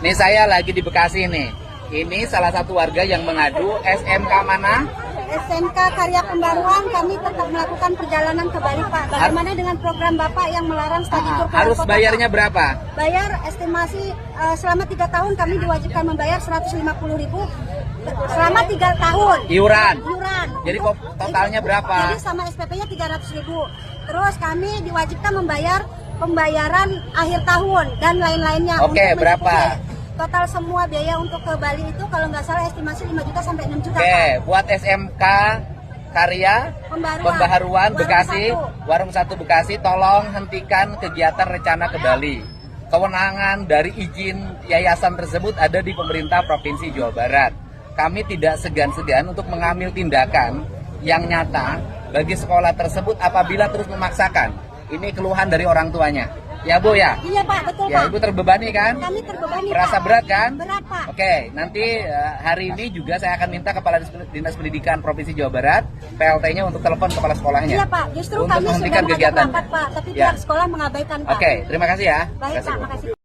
Nih saya lagi di Bekasi nih. Ini salah satu warga yang mengadu SMK mana? SMK Karya Pembaruan. Kami tetap melakukan perjalanan ke Bali, Pak. Bagaimana dengan program Bapak yang melarang study tour keluar Harus kota, bayarnya Pak? berapa? Bayar estimasi selama 3 tahun kami diwajibkan membayar 150.000 selama 3 tahun. Iuran. Iuran. Jadi totalnya berapa? Jadi sama SPP-nya 300.000. Terus kami diwajibkan membayar pembayaran akhir tahun dan lain-lainnya. Oke, untuk berapa? mencukupi total semua biaya untuk ke Bali itu kalau nggak salah estimasi 5 juta sampai 6 juta. Oke, Pak. buat SMK Karya Pembaharuan Bekasi, Warung 1 Bekasi, tolong hentikan kegiatan rencana ke Bali. Kewenangan dari izin yayasan tersebut ada di pemerintah Provinsi Jawa Barat. Kami tidak segan-segan untuk mengambil tindakan yang nyata bagi sekolah tersebut apabila terus memaksakan. Ini keluhan dari orang tuanya. Ya Bu ya? Iya Pak, betul Ya Pak. Ibu terbebani kan? Kami terbebani Merasa Pak. berat kan? Berat Pak. Oke, nanti hari ini juga saya akan minta Kepala Dinas Pendidikan Provinsi Jawa Barat, PLT-nya untuk telepon kepala sekolahnya. Iya Pak, justru untuk kami sudah menghentikan mengajak kegiatan. rapat Pak, tapi Ya. pihak sekolah mengabaikan Pak. Oke, terima kasih ya. Baik Terima kasih, Pak, Bu. makasih.